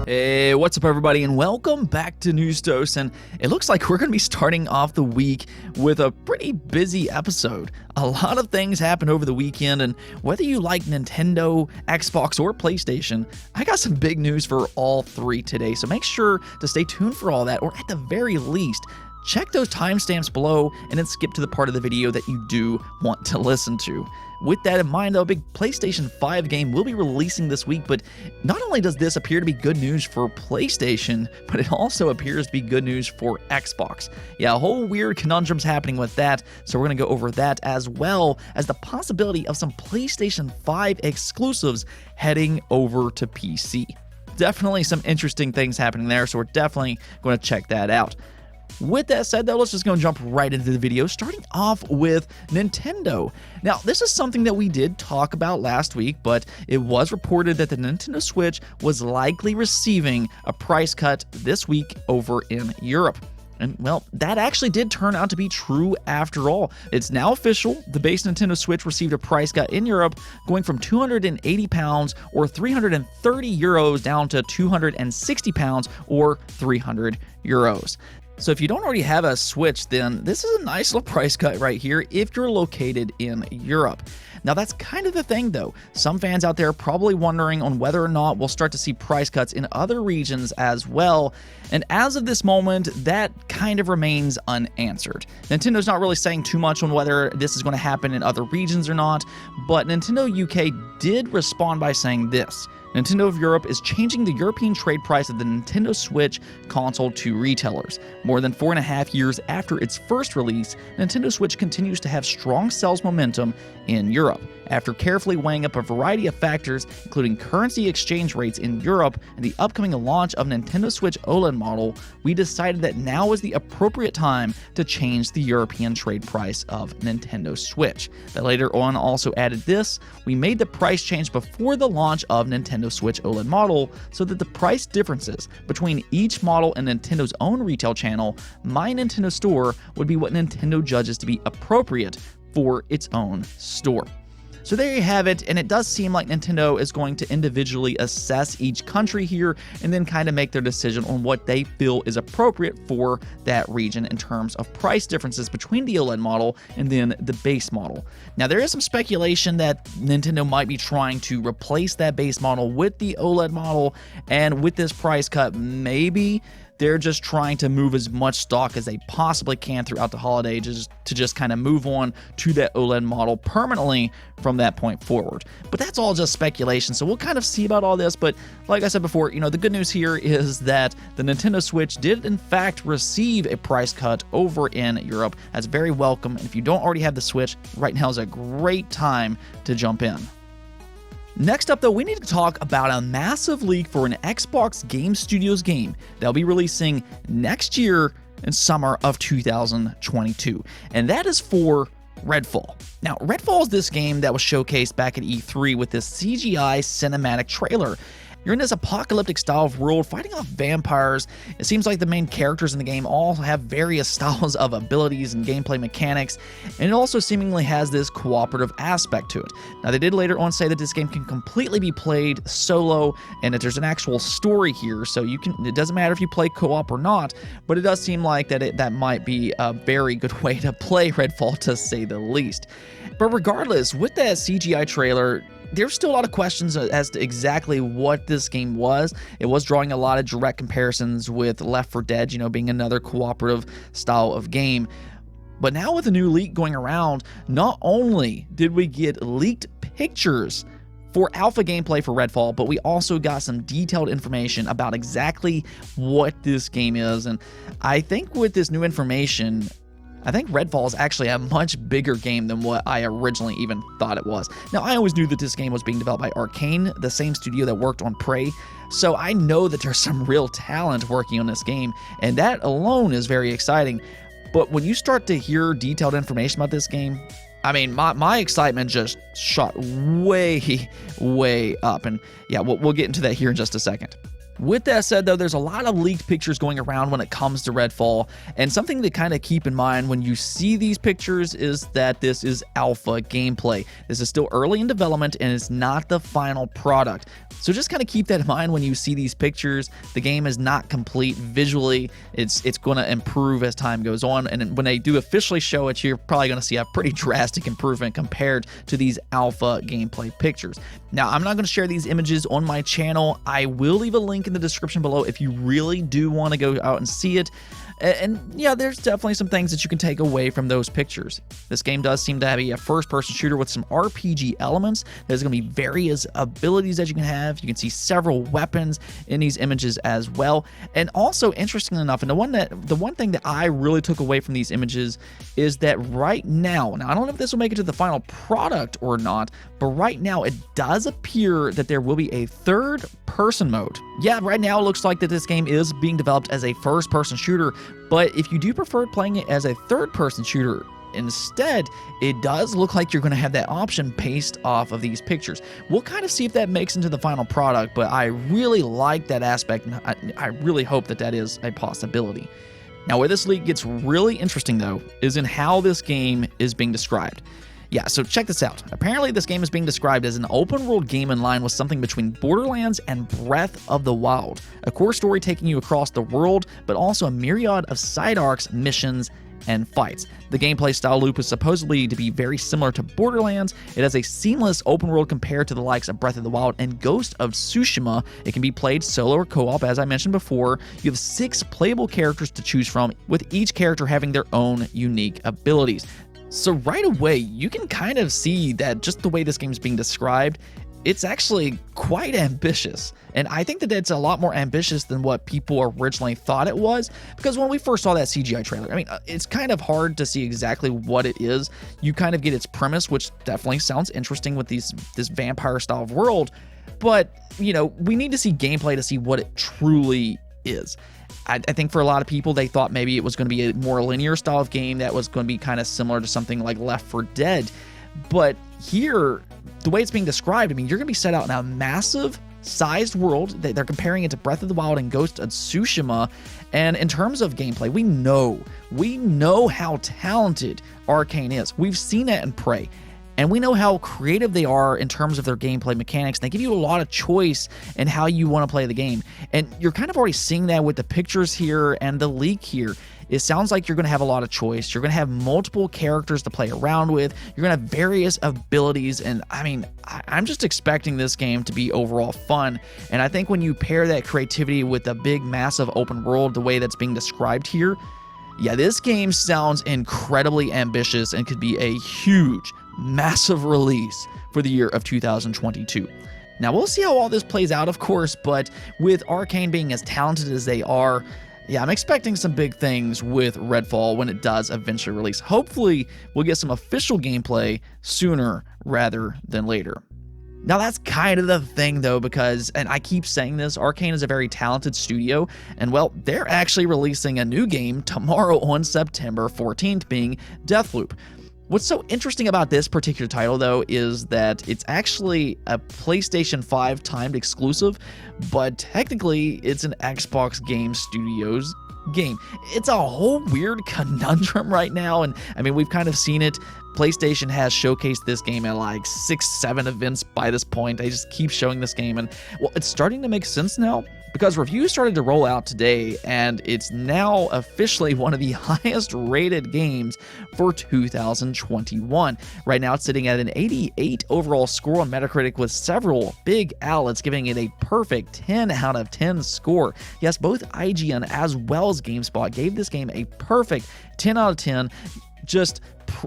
Hey, what's up everybody, and welcome back to News Dose. And it looks like we're going to be starting off the week with a pretty busy episode. A lot of things happened over the weekend, and whether you like Nintendo, Xbox, or PlayStation, I got some big news for all three today, so make sure to stay tuned for all that, or at the very least, check those timestamps below and then skip to the part of the video that you do want to listen to. With that in mind, though, a big PlayStation 5 game will be releasing this week, but not only does this appear to be good news for PlayStation, but it also appears to be good news for Xbox. Yeah, a whole weird conundrums happening with that, so we're going to go over that as well as the possibility of some PlayStation 5 exclusives heading over to PC. Definitely some interesting things happening there, so we're definitely going to check that out. With that said, though, let's just go and jump right into the video, starting off with Nintendo. Now, this is something that we did talk about last week, but it was reported that the Nintendo Switch was likely receiving a price cut this week over in Europe. And, well, that actually did turn out to be true after all. It's now official. The base Nintendo Switch received a price cut in Europe, going from £280 or 330 euros down to £260 or 300 euros. So if you don't already have a Switch, then this is a nice little price cut right here if you're located in Europe. Now that's kind of the thing though. Some fans out there are probably wondering on whether or not we'll start to see price cuts in other regions as well. And as of this moment, that kind of remains unanswered. Nintendo's not really saying too much on whether this is going to happen in other regions or not, but Nintendo UK did respond by saying this. Nintendo of Europe is changing the European trade price of the Nintendo Switch console to retailers. More than 4.5 years after its first release, Nintendo Switch continues to have strong sales momentum in Europe. After carefully weighing up a variety of factors, including currency exchange rates in Europe and the upcoming launch of Nintendo Switch OLED model, we decided that now is the appropriate time to change the European trade price of Nintendo Switch. That later on also added this: we made the price change before the launch of Nintendo Switch OLED model so that the price differences between each model and Nintendo's own retail channel, My Nintendo Store, would be what Nintendo judges to be appropriate for its own store. So there you have it, and it does seem like Nintendo is going to individually assess each country here and then kind of make their decision on what they feel is appropriate for that region in terms of price differences between the OLED model and then the base model. Now there is some speculation that Nintendo might be trying to replace that base model with the OLED model, and with this price cut, maybe they're just trying to move as much stock as they possibly can throughout the holidays to just kind of move on to that OLED model permanently from that point forward. But that's all just speculation, so we'll kind of see about all this. But like I said before, the good news here is that the Nintendo Switch did in fact receive a price cut over in Europe. That's very welcome, and if you don't already have the Switch, right now is a great time to jump in. Next up, though, we need to talk about a massive leak for an Xbox Game Studios game that'll be releasing next year in summer of 2022, and that is for Redfall. Now, Redfall is this game that was showcased back at E3 with this CGI cinematic trailer. You're in this apocalyptic style of world fighting off vampires. It seems like the main characters in the game all have various styles of abilities and gameplay mechanics, and it also seemingly has this cooperative aspect to it. Now, they did later on say that this game can completely be played solo and that there's an actual story here, so it doesn't matter if you play co-op or not, but it does seem like that might be a very good way to play Redfall, to say the least. But regardless, with that CGI trailer, there's still a lot of questions as to exactly what this game was. It was drawing a lot of direct comparisons with Left 4 Dead, being another cooperative style of game. But now with a new leak going around, not only did we get leaked pictures for alpha gameplay for Redfall, but we also got some detailed information about exactly what this game is. And I think with this new information, I think Redfall is actually a much bigger game than what I originally even thought it was. Now, I always knew that this game was being developed by Arcane, the same studio that worked on Prey, so I know that there's some real talent working on this game, and that alone is very exciting. But when you start to hear detailed information about this game, I mean, my excitement just shot way, way up, and yeah, we'll get into that here in just a second. With that said, though, there's a lot of leaked pictures going around when it comes to Redfall, and something to kind of keep in mind when you see these pictures is that this is alpha gameplay. This is still early in development, and it's not the final product. So just kind of keep that in mind when you see these pictures. The game is not complete visually. It's going to improve as time goes on, and when they do officially show it, you're probably going to see a pretty drastic improvement compared to these alpha gameplay pictures. Now, I'm not going to share these images on my channel. I will leave a link in the description below if you really do want to go out and see it. And yeah, there's definitely some things that you can take away from those pictures. This game does seem to be a first-person shooter with some RPG elements. There's going to be various abilities that you can have. You can see several weapons in these images as well. And also, interestingly enough, and the one thing that I really took away from these images is that right now I don't know if this will make it to the final product or not, but right now it does appear that there will be a third-person mode. Yeah, right now it looks like that this game is being developed as a first-person shooter, but if you do prefer playing it as a third-person shooter instead, it does look like you're going to have that option based off of these pictures. We'll kind of see if that makes into the final product, but I really like that aspect, and I really hope that that is a possibility. Now, where this leak gets really interesting, though, is in how this game is being described. Yeah, so check this out. Apparently, this game is being described as an open-world game in line with something between Borderlands and Breath of the Wild. A core story taking you across the world, but also a myriad of side arcs, missions, and fights. The gameplay style loop is supposedly to be very similar to Borderlands. It has a seamless open world compared to the likes of Breath of the Wild and Ghost of Tsushima. It can be played solo or co-op, as I mentioned before. You have 6 playable characters to choose from, with each character having their own unique abilities. So right away, you can kind of see that just the way this game is being described, it's actually quite ambitious. And I think that it's a lot more ambitious than what people originally thought it was, because when we first saw that CGI trailer, I mean, it's kind of hard to see exactly what it is. You kind of get its premise, which definitely sounds interesting with this vampire style of world, but, you know, we need to see gameplay to see what it truly is. I think for a lot of people, they thought maybe it was going to be a more linear style of game that was going to be kind of similar to something like Left 4 Dead. But here, the way it's being described, I mean, you're going to be set out in a massive sized world. They're comparing it to Breath of the Wild and Ghost of Tsushima. And in terms of gameplay, we know how talented Arcane is. We've seen it in Prey. And we know how creative they are in terms of their gameplay mechanics. They give you a lot of choice in how you want to play the game. And you're kind of already seeing that with the pictures here and the leak here. It sounds like you're going to have a lot of choice. You're going to have multiple characters to play around with. You're going to have various abilities. And I mean, I'm just expecting this game to be overall fun. And I think when you pair that creativity with the big, massive open world, the way that's being described here, yeah, this game sounds incredibly ambitious and could be a huge, massive release for the year of 2022. Now, we'll see how all this plays out, of course, but with Arcane being as talented as they are, yeah, I'm expecting some big things with Redfall when it does eventually release. Hopefully, we'll get some official gameplay sooner rather than later. Now, that's kind of the thing, though, because, and I keep saying this, Arcane is a very talented studio, and, well, they're actually releasing a new game tomorrow on September 14th, being Deathloop. What's so interesting about this particular title, though, is that it's actually a PlayStation 5 timed exclusive, but technically it's an Xbox Game Studios game. It's a whole weird conundrum right now, and I mean, we've kind of seen it. PlayStation has showcased this game at like 6-7 events by this point. They just keep showing this game, and well, it's starting to make sense now, because reviews started to roll out today, and it's now officially one of the highest rated games for 2021. Right now, it's sitting at an 88 overall score on Metacritic, with several big outlets giving it a perfect 10 out of 10 score. Yes, both IGN as well as GameSpot gave this game a perfect 10 out of 10, just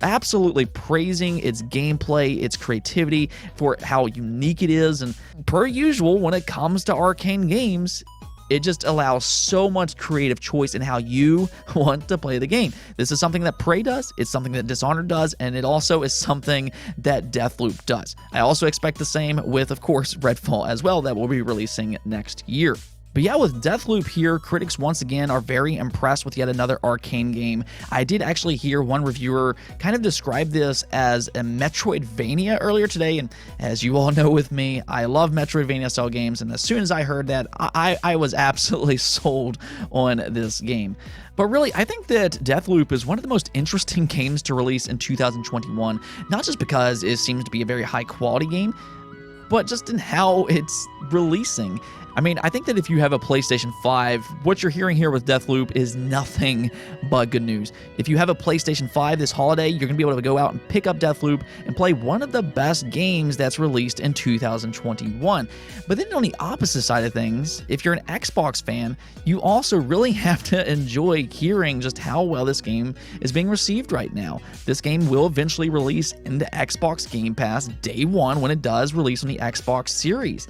absolutely praising its gameplay, its creativity, for how unique it is. And per usual, when it comes to Arcane games, it just allows so much creative choice in how you want to play the game. This is something that Prey does, it's something that Dishonored does, and it also is something that Deathloop does. I also expect the same with, of course, Redfall as well, that will be releasing next year. But yeah, with Deathloop here, critics once again are very impressed with yet another Arcane game. I did actually hear one reviewer kind of describe this as a Metroidvania earlier today, and as you all know with me, I love Metroidvania style games, and as soon as I heard that, I was absolutely sold on this game. But really, I think that Deathloop is one of the most interesting games to release in 2021, not just because it seems to be a very high quality game, but just in how it's releasing. I mean, I think that if you have a PlayStation 5, what you're hearing here with Deathloop is nothing but good news. If you have a PlayStation 5 this holiday, you're going to be able to go out and pick up Deathloop and play one of the best games that's released in 2021. But then on the opposite side of things, if you're an Xbox fan, you also really have to enjoy hearing just how well this game is being received right now. This game will eventually release in the Xbox Game Pass day one when it does release on the Xbox Series.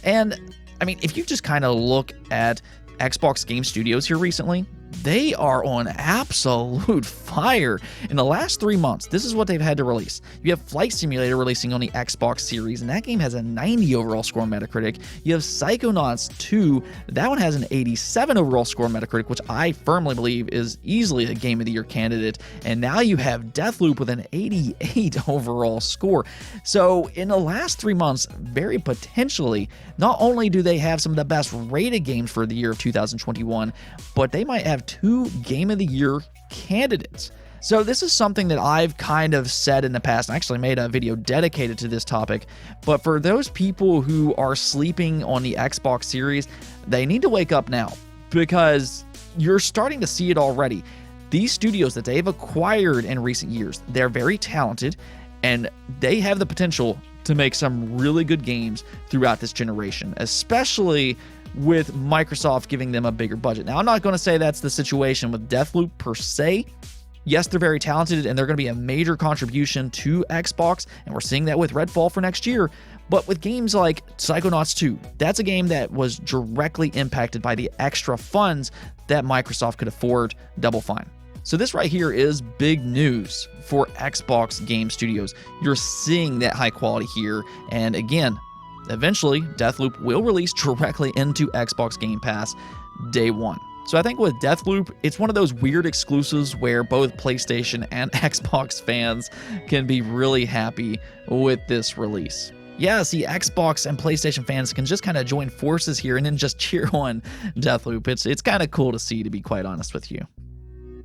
And I mean, if you just kind of look at Xbox Game Studios here recently, they are on absolute fire. In the last 3 months, this is what they've had to release. You have Flight Simulator releasing on the Xbox Series, and that game has a 90 overall score on Metacritic. You have Psychonauts 2, that one has an 87 overall score on Metacritic, which I firmly believe is easily a Game of the Year candidate. And now you have Deathloop with an 88 overall score. So in the last 3 months, very potentially, not only do they have some of the best rated games for the year of 2021, but they might have 2 Game of the Year candidates. So this is something that I've kind of said in the past. I actually made a video dedicated to this topic. But for those people who are sleeping on the Xbox Series, they need to wake up now, because you're starting to see it already. These studios that they've acquired in recent years, they're very talented, and they have the potential to make some really good games throughout this generation, especially with Microsoft giving them a bigger budget. Now, I'm not going to say that's the situation with Deathloop per se. Yes, they're very talented, and they're going to be a major contribution to Xbox, and we're seeing that with Redfall for next year. But with games like Psychonauts 2, that's a game that was directly impacted by the extra funds that Microsoft could afford Double Fine. So this right here is big news for Xbox Game Studios. You're seeing that high quality here, and again, eventually, Deathloop will release directly into Xbox Game Pass day one. So I think with Deathloop, it's one of those weird exclusives where both PlayStation and Xbox fans can be really happy with this release. Yeah, see, Xbox and PlayStation fans can just kind of join forces here and then just cheer on Deathloop. It's kind of cool to see, to be quite honest with you.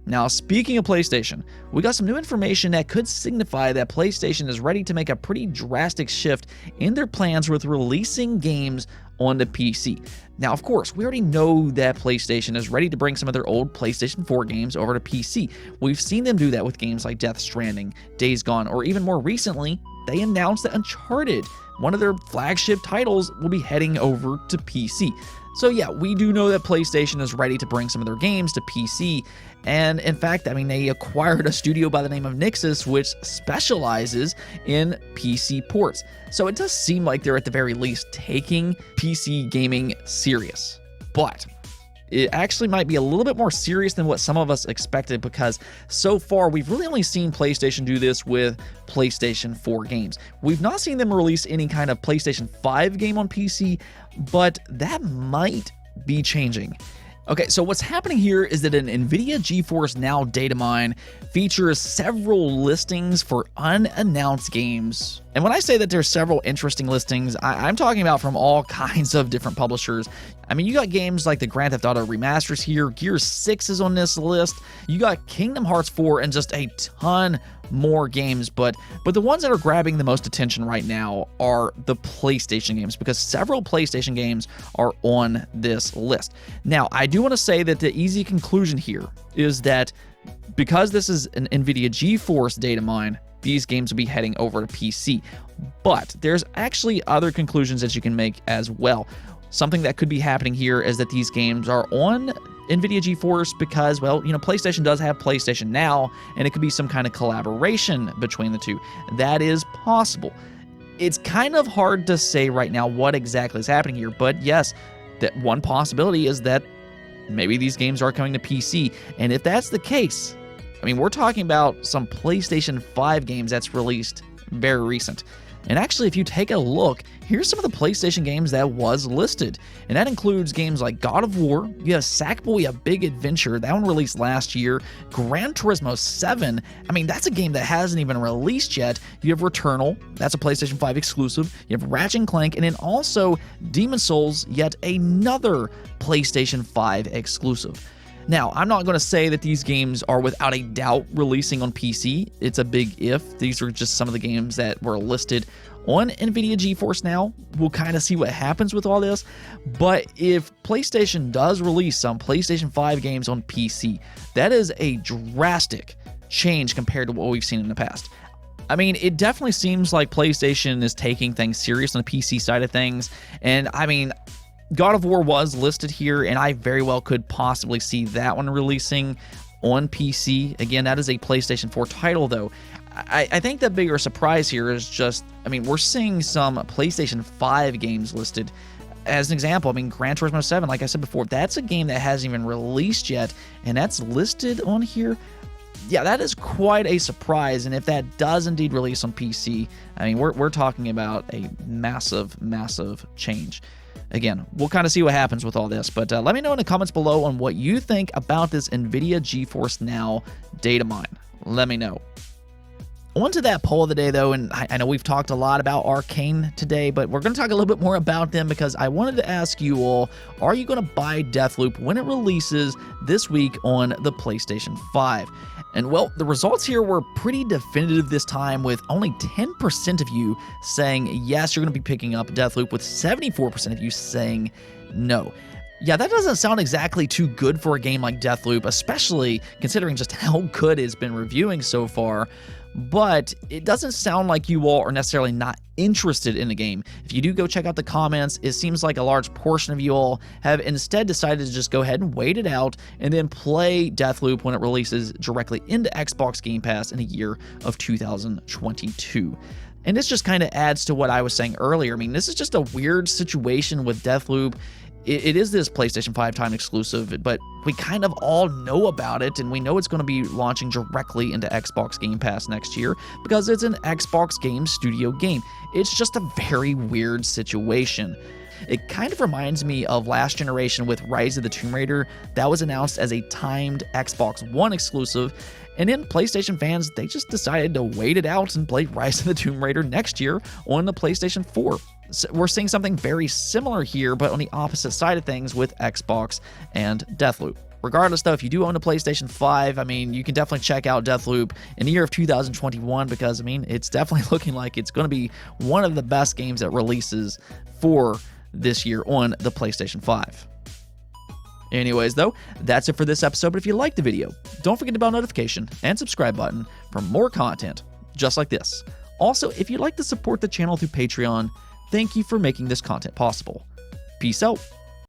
Now, speaking of PlayStation, we got some new information that could signify that PlayStation is ready to make a pretty drastic shift in their plans with releasing games on the PC. Now, of course, we already know that PlayStation is ready to bring some of their old PlayStation 4 games over to PC. We've seen them do that with games like Death Stranding, Days Gone, or even more recently, they announced that Uncharted, one of their flagship titles, will be heading over to PC. So yeah, we do know that PlayStation is ready to bring some of their games to PC, and in fact, I mean, they acquired a studio by the name of Nixxes, which specializes in PC ports. So it does seem like they're at the very least taking PC gaming serious. But it actually might be a little bit more serious than what some of us expected, because so far we've really only seen PlayStation do this with PlayStation 4 games. We've not seen them release any kind of PlayStation 5 game on PC, but that might be changing. Okay, so what's happening here is that an NVIDIA GeForce Now data mine features several listings for unannounced games. And when I say that there's several interesting listings, I'm talking about from all kinds of different publishers. I mean, you got games like the Grand Theft Auto remasters here, Gears 6 is on this list, you got Kingdom Hearts 4, and just a ton more games, but the ones that are grabbing the most attention right now are the PlayStation games, because several PlayStation games are on this list. Now, I do want to say that the easy conclusion here is that because this is an NVIDIA GeForce data mine, these games will be heading over to PC. But there's actually other conclusions that you can make as well. Something that could be happening here is that these games are on NVIDIA GeForce because, well, you know, PlayStation does have PlayStation Now, and it could be some kind of collaboration between the two. That is possible. It's kind of hard to say right now what exactly is happening here, but yes, that one possibility is that maybe these games are coming to PC, and if that's the case, I mean, we're talking about some PlayStation 5 games that's released very recent. And actually, if you take a look, here's some of the PlayStation games that was listed. And that includes games like God of War, you have Sackboy: A Big Adventure, that one released last year, Gran Turismo 7, I mean, that's a game that hasn't even released yet. You have Returnal, that's a PlayStation 5 exclusive, you have Ratchet & Clank, and then also Demon's Souls, yet another PlayStation 5 exclusive. Now, I'm not going to say that these games are without a doubt releasing on PC. It's a big if. These are just some of the games that were listed on NVIDIA GeForce Now. We'll kind of see what happens with all this. But if PlayStation does release some PlayStation 5 games on PC, that is a drastic change compared to what we've seen in the past. I mean, it definitely seems like PlayStation is taking things serious on the PC side of things. And I mean, God of War was listed here, and I very well could possibly see that one releasing on PC. Again, that is a PlayStation 4 title, though. I think the bigger surprise here is just, I mean, we're seeing some PlayStation 5 games listed. As an example, I mean, Gran Turismo 7, like I said before, that's a game that hasn't even released yet, and that's listed on here. Yeah, that is quite a surprise, and if that does indeed release on PC, I mean, we're talking about a massive, massive change. Again, we'll kind of see what happens with all this, but let me know in the comments below on what you think about this NVIDIA GeForce Now data mine. Let me know. On to that poll of the day, though, and I know we've talked a lot about Arcane today, but we're going to talk a little bit more about them because I wanted to ask you all, are you going to buy Deathloop when it releases this week on the PlayStation 5? And well, the results here were pretty definitive this time, with only 10% of you saying yes, you're going to be picking up Deathloop, with 74% of you saying no. Yeah, that doesn't sound exactly too good for a game like Deathloop, especially considering just how good it's been reviewing so far. But it doesn't sound like you all are necessarily not interested in the game. If you do go check out the comments, it seems like a large portion of you all have instead decided to just go ahead and wait it out and then play Deathloop when it releases directly into Xbox Game Pass in the year of 2022. And this just kind of adds to what I was saying earlier. I mean, this is just a weird situation with Deathloop. It is this PlayStation 5 time exclusive, but we kind of all know about it, and we know it's going to be launching directly into Xbox Game Pass next year because it's an Xbox Game Studio game. It's just a very weird situation. It kind of reminds me of last generation with Rise of the Tomb Raider. That was announced as a timed Xbox One exclusive, and then PlayStation fans, they just decided to wait it out and play Rise of the Tomb Raider next year on the PlayStation 4. So we're seeing something very similar here, but on the opposite side of things with Xbox and Deathloop. Regardless, though, if you do own a PlayStation 5, I mean, you can definitely check out Deathloop in the year of 2021 because, I mean, it's definitely looking like it's going to be one of the best games that releases for this year on the PlayStation 5. Anyways, though, that's it for this episode, but if you liked the video, don't forget the bell notification and subscribe button for more content just like this. Also, if you'd like to support the channel through Patreon, thank you for making this content possible. Peace out.